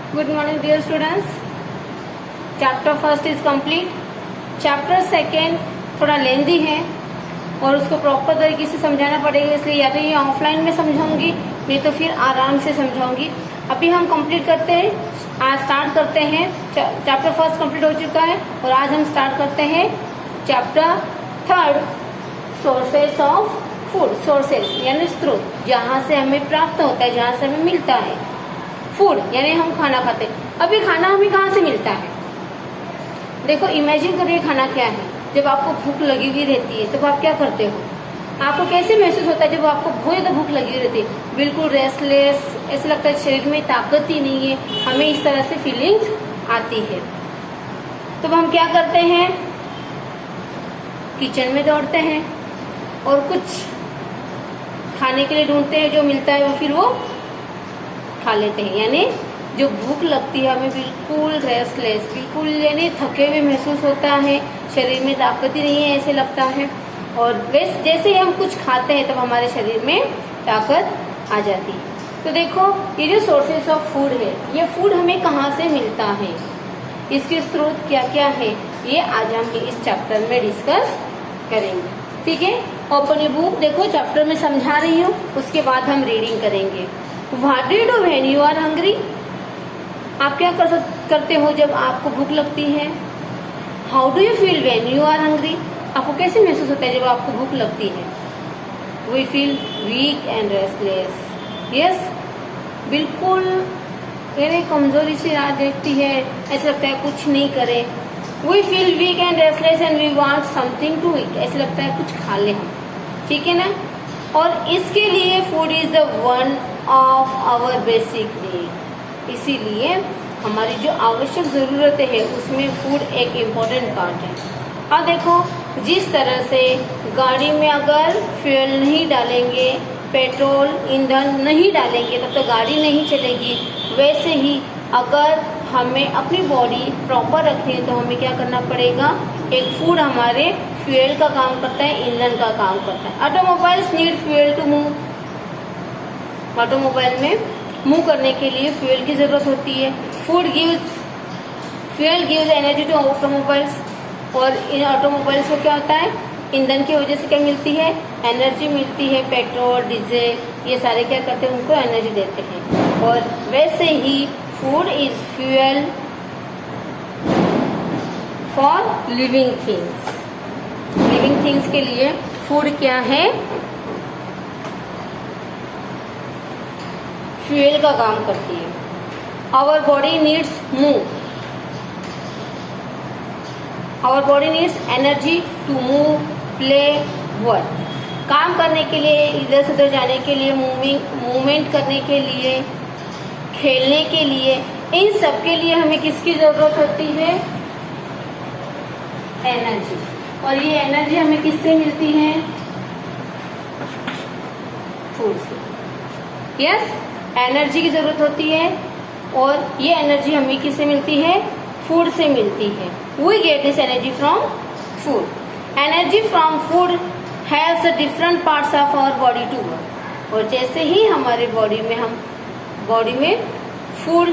Good morning dear students. Chapter first is complete. Chapter second थोड़ा लेंदी है और उसको प्रॉपर तरीके से समझाना पड़ेगा, इसलिए या तो ये ऑफलाइन में समझाऊंगी नहीं तो फिर आराम से समझाऊंगी। अभी हम कंप्लीट करते हैं, आज स्टार्ट करते हैं। चैप्टर फर्स्ट कंप्लीट हो चुका है और आज हम स्टार्ट करते हैं chapter third, sources of food. Sources यानी स्रोत, जहाँ से हमें प्राप्त होता है, जहाँ से हमें मिलता है। फूड यानी हम खाना खाते हैं। अभी खाना हमें कहाँ से मिलता है? देखो, इमेजिन करिए खाना क्या है। जब आपको भूख लगी हुई रहती है तब आप क्या करते हो? आपको कैसे महसूस होता है जब आपको बहुत ज़्यादा भूख लगी हुई रहती है? बिल्कुल रेस्टलेस, ऐसा लगता है शरीर में ताकत ही नहीं है, हमें इस तरह से फीलिंग्स आती है। तब हम क्या करते हैं? किचन में दौड़ते हैं और कुछ खाने के लिए ढूंढते हैं, जो मिलता है वो फिर वो खा लेते हैं। यानी जो भूख लगती है हमें बिल्कुल रेस्टलेस, बिल्कुल यानी थके हुए महसूस होता है, शरीर में ताकत ही नहीं है ऐसे लगता है। और जैसे ही हम कुछ खाते हैं तब हमारे शरीर में ताकत आ जाती है। तो देखो, ये जो सोर्सेस ऑफ फूड है, ये फूड हमें कहाँ से मिलता है, इसके स्रोत क्या क्या है, ये आज हम इस चैप्टर में डिस्कस करेंगे। ठीक है, ओपन ए बुक। देखो, चैप्टर में समझा रही हूँ, उसके बाद हम रीडिंग करेंगे। What do you do when you are hungry? आप क्या करते हो जब आपको भूख लगती है? How do you feel when you are hungry? आपको कैसे महसूस होता है जब आपको भूख लगती है? We feel weak and restless. Yes, बिल्कुल मेरे कमजोरी से राह देखती है, ऐसा लगता है कुछ नहीं करे। We feel weak and restless and we want something to eat. ऐसा लगता है कुछ खा ले हम, ठीक है ना? और इसके लिए food is the one of our basic need. इसीलिए हमारी जो आवश्यक ज़रूरतें हैं उसमें फूड एक इम्पोर्टेंट पार्ट है। अब देखो, जिस तरह से गाड़ी में अगर फ्यूल नहीं डालेंगे, पेट्रोल ईंधन नहीं डालेंगे तब तो गाड़ी नहीं चलेगी, वैसे ही अगर हमें अपनी बॉडी प्रॉपर रखनी है तो हमें क्या करना पड़ेगा? एक फूड हमारे फ्यूल का काम करता है, ईंधन का काम करता है। Automobiles need fuel to move. Automobile में मूव करने के लिए फ्यूल की जरूरत होती है। Fuel gives energy to automobiles. और इन ऑटोमोबाइल्स को क्या होता है? ईंधन की वजह से क्या मिलती है? एनर्जी मिलती है। पेट्रोल, डीजल, ये सारे क्या करते हैं? उनको एनर्जी देते हैं। और वैसे ही food is fuel for living things. Living things के लिए फूड क्या है? फ्यूल का काम करती है। Our body needs move. Our body needs energy to move, play, work. काम करने के लिए, इधर से उधर जाने के लिए, मूवमेंट करने के लिए, खेलने के लिए, इन सब के लिए हमें किसकी जरूरत होती है? एनर्जी। और ये एनर्जी हमें किससे मिलती है? फूड से। यस, एनर्जी की जरूरत होती है और ये एनर्जी हमें किससे मिलती है? फूड से मिलती है। We get this energy from food. Energy from food haves the different parts of our body to work. और जैसे ही हमारे बॉडी में फूड,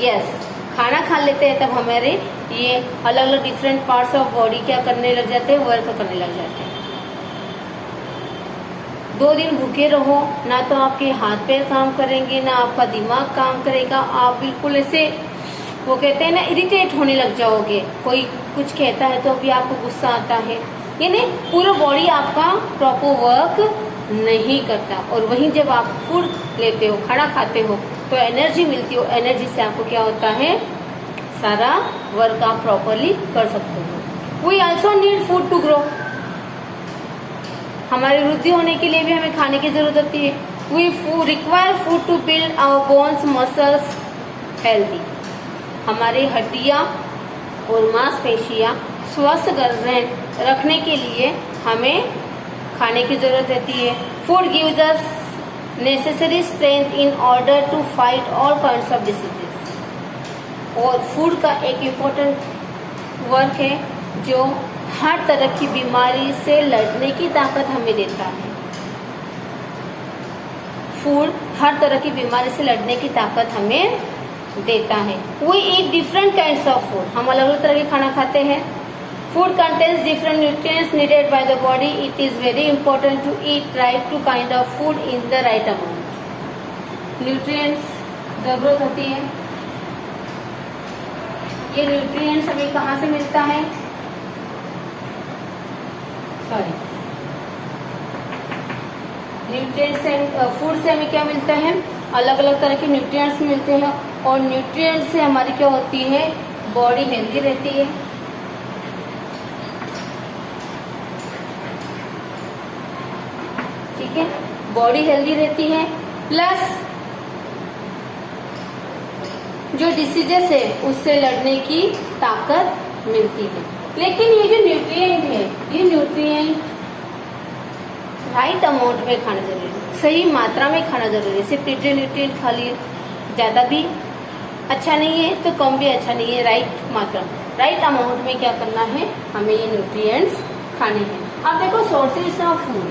यस, खाना खा लेते हैं तब हमारे ये अलग अलग डिफरेंट पार्ट्स ऑफ बॉडी क्या करने लग जाते हैं? वर्क करने लग जाते हैं। 2 दिन भूखे रहो, ना तो आपके हाथ पैर काम करेंगे, ना आपका दिमाग काम करेगा। आप बिल्कुल ऐसे, वो कहते हैं ना, इरिटेट होने लग जाओगे। कोई कुछ कहता है तो अभी आपको गुस्सा आता है, यानी पूरा बॉडी आपका प्रॉपर वर्क नहीं करता। और वहीं जब आप फूड लेते हो, खाना खाते हो, तो एनर्जी मिलती हो। एनर्जी से आपको क्या होता है? सारा वर्क आप प्रॉपरली कर सकते हो। We also need food to grow. हमारी वृद्धि होने के लिए भी हमें खाने की जरूरत होती है। We require food to build our bones, muscles healthy. हमारी हड्डियाँ और मांसपेशियाँ स्वस्थ रखने के लिए हमें खाने की जरूरत रहती है। Food gives us necessary strength in order to fight all kinds of diseases. और फूड का एक इम्पोर्टेंट वर्क है जो हर तरह की बीमारी से लड़ने की ताकत हमें देता है। फूड हर तरह की बीमारी से लड़ने की ताकत हमें देता है। We eat different kinds of food, हम अलग अलग तरह के खाना खाते हैं। Food contains different nutrients needed by the body, it is very important to eat right to kind of food in the right amount. Nutrients जरूरत होती है, ये न्यूट्रिएंट्स हमें कहाँ से मिलता है, न्यूट्रिएंट्स से, फूड से हमें क्या मिलता है, अलग अलग तरह के न्यूट्रिएंट्स मिलते हैं। और न्यूट्रिएंट्स से हमारी क्या होती है, बॉडी हेल्दी रहती है। ठीक है, बॉडी हेल्दी रहती है, प्लस जो डिसीजेस है उससे लड़ने की ताकत मिलती है। लेकिन ये जो न्यूट्रिएंट है, ये न्यूट्रिएंट राइट अमाउंट में खाना जरूरी है, सही मात्रा में खाना जरूरी है। सिर्फ न्यूट्रिएंट खा लिए, ज़्यादा भी अच्छा नहीं है तो कम भी अच्छा नहीं है, राइट मात्रा, राइट अमाउंट में क्या करना है, हमें ये न्यूट्रिएंट्स खाने हैं। अब देखो sources of food,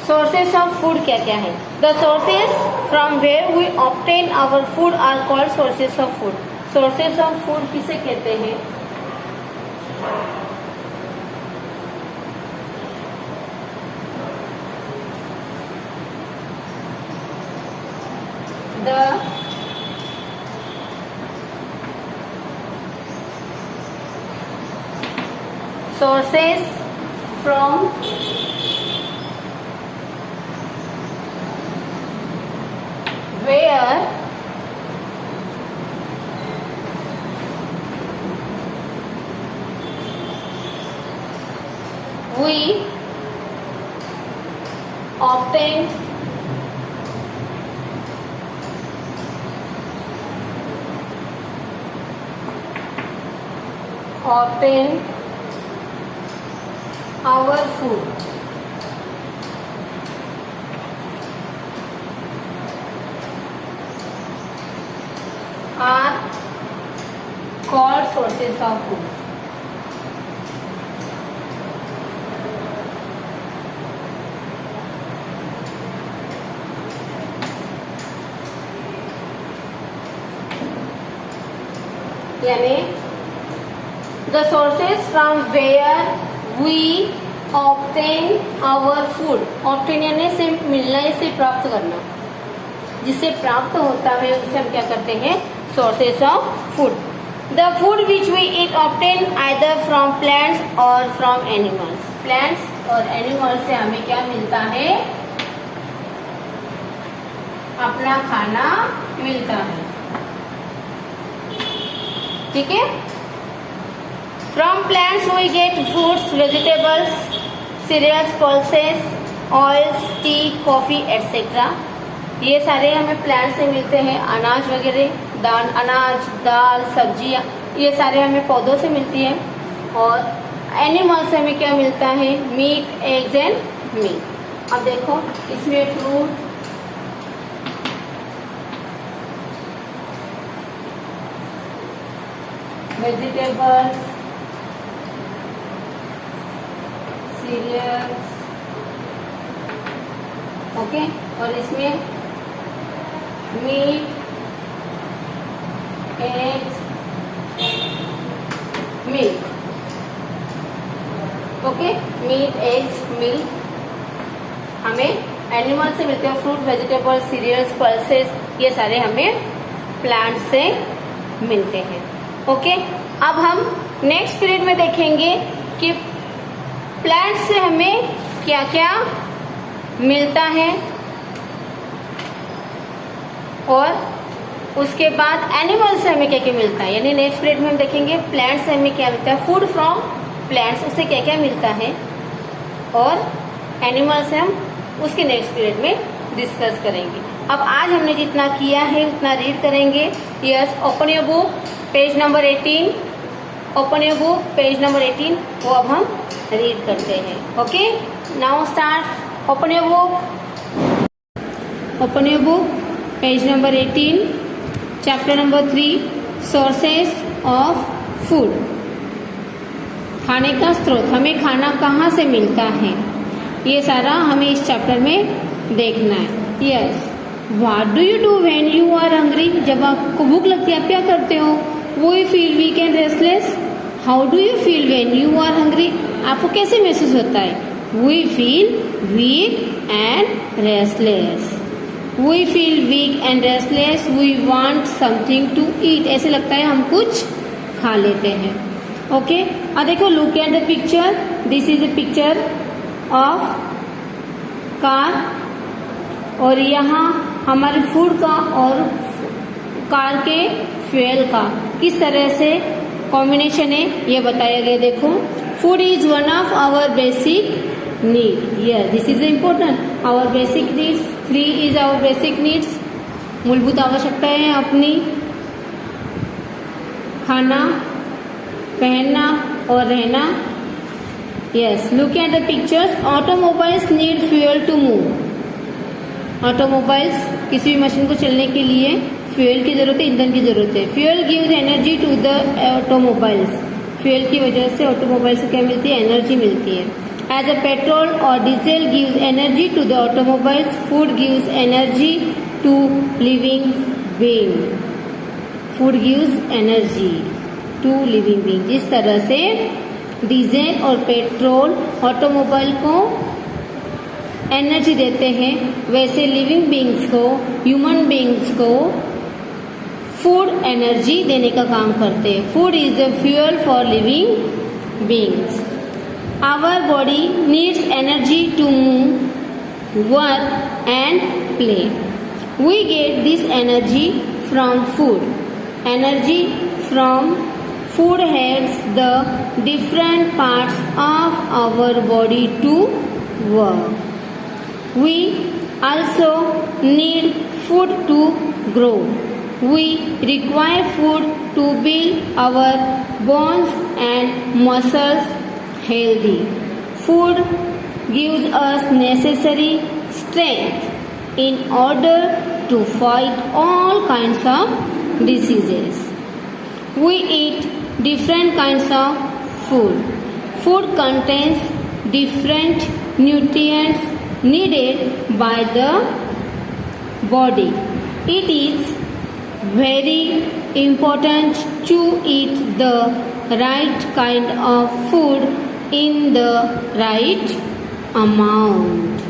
sources of food क्या क्या है। The sources from where we obtain our food are called sources of food. Sources of फूड किसे कहते हैं, the sources from where we obtain our food are called sources of food। यानी the sources from where we obtain our food, obtain यानी से मिलना, इसे प्राप्त करना, जिससे प्राप्त होता है उसे हम क्या करते हैं, sources of food। The food which we eat obtain either from plants or from animals। plants और animals से हमें क्या मिलता है, अपना खाना मिलता है। ठीक है, from plants we get fruits, vegetables, cereals, pulses, oils, tea, coffee etcetera. ये सारे हमें प्लांट से मिलते हैं, अनाज वगैरह, दाल, अनाज, दाल, सब्जियाँ, ये सारे हमें पौधों से मिलती है। और एनिमल से हमें क्या मिलता है, मीट, एग्स एंड मीट। अब देखो इसमें फ्रूट, वेजिटेबल्स, सीरियल्स, ओके, और इसमें meat, eggs, milk, okay, meat, eggs, milk हमें एनिमल से मिलते हैं। फ्रूट, वेजिटेबल्स, सीरियल्स, पल्सेस, ये सारे हमें प्लांट से मिलते हैं। ओके, अब हम नेक्स्ट पीरियड में देखेंगे कि प्लांट से हमें क्या क्या मिलता है, और उसके बाद एनिमल से हमें क्या क्या मिलता है। यानी नेक्स्ट पीरियड में हम देखेंगे प्लांट से हमें क्या मिलता है, फूड फ्रॉम प्लांट्स, उससे क्या क्या मिलता है, और एनिमल से हम उसके नेक्स्ट पीरियड में डिस्कस करेंगे। अब आज हमने जितना किया है उतना रीड करेंगे। Yes, open your book, page number 18, open your book, page number 18, वो अब हम रीड करते हैं। Okay, now start, open your book, open your book, page number 18, chapter number 3, sources of food. खाने का स्रोत, हमें खाना कहाँ से मिलता है। ये सारा हमें इस चैप्टर में देखना है। Yes, what do you do when you are hungry? जब आपको भूख लगती है आप क्या करते हो? We feel weak and restless. How do you feel when you are hungry? आपको कैसे महसूस होता है? We feel weak and restless. We feel weak and restless, we want something to eat. ऐसे लगता है हम कुछ खा लेते हैं। ओके, अब देखो, look at the picture. This is the picture of car, और यहाँ हमारे फूड का और कार के फ्यूल का किस तरह से कॉम्बिनेशन है ये बताया गया। देखो, food is one of our basic need. Yes, this is important. Our basic needs, 3 is our basic needs. मूलभूत आवश्यकताएं हैं अपनी, खाना, पहनना और रहना। Yes, look at the pictures. Automobiles need fuel to move. Automobiles, किसी भी मशीन को चलने के लिए फ्यूल की जरूरत है, ईंधन की जरूरत है। Fuel gives energy to the automobiles. Fuel की वजह से ऑटोमोबाइल्स को क्या मिलती है? एनर्जी मिलती है। एज अ पेट्रोल और diesel gives energy to the automobiles, food gives energy to living being. Food gives energy to living being. जिस तरह से डीजल और पेट्रोल ऑटोमोबाइल को एनर्जी देते हैं, वैसे लिविंग बीइंग्स को, ह्यूमन बीइंग्स को फूड एनर्जी देने का काम करते हैं। Food is the fuel for living beings. Our body needs energy to move, work and play. We get this energy from food. Energy from food helps the different parts of our body to work. We also need food to grow. We require food to build our bones and muscles healthy. Food gives us necessary strength in order to fight all kinds of diseases. We eat different kinds of food. Food contains different nutrients needed by the body. It is very important to eat the right kind of food in the right amount.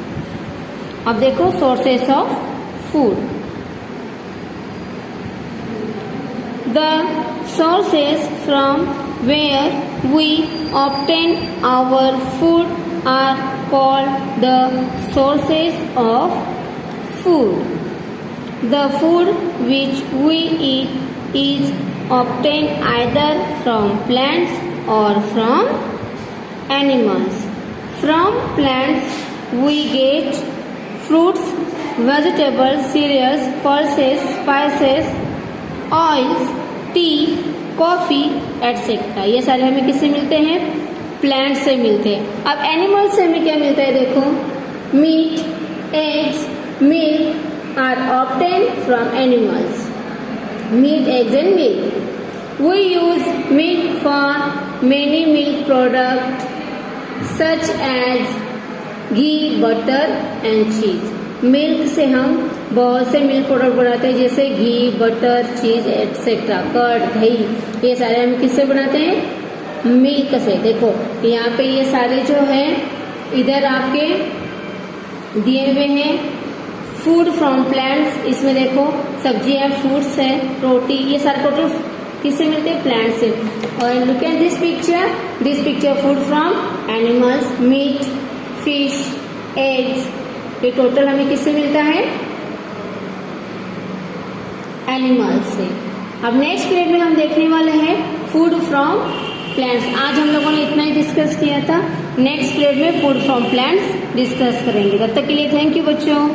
अब देखो sources of food. The sources from where we obtain our food are called the sources of food. The food which we eat is obtained either from plants or from animals. From plants we get fruits, vegetables, cereals, pulses, spices, oils, tea, coffee etcetera. ये सारे हमें किससे मिलते हैं? Plant से मिलते हैं। अब एनिमल से हमें क्या मिलता है? देखो, meat, eggs, milk are obtain from animals. Meat, eggs and milk. We use milk for many milk product such as ghee, butter and cheese. Milk से हम बहुत से मिल्क प्रोडक्ट बनाते हैं, जैसे ghee, butter, cheese etcetera, curd, दही। ये सारे हम किससे बनाते हैं? मिल्क से। देखो यहाँ पे ये सारे जो है इधर आपके दिए हुए हैं फूड फ्रॉम प्लांट्स। इसमें देखो सब्जियां, फ्रूट्स है, रोटी, ये सारे टोटल किससे मिलते हैं? प्लांट से। और look at this picture food from animals, meat, fish, eggs. ये टोटल हमें किससे मिलता है? एनिमल्स से। अब नेक्स्ट पीरियड में हम देखने वाले हैं फूड फ्रॉम प्लांट्स। आज हम लोगों ने इतना ही डिस्कस किया था। नेक्स्ट पीरियड में फूड फ्रॉम प्लांट्स डिस्कस करेंगे। तब तक के लिए थैंक यू बच्चों।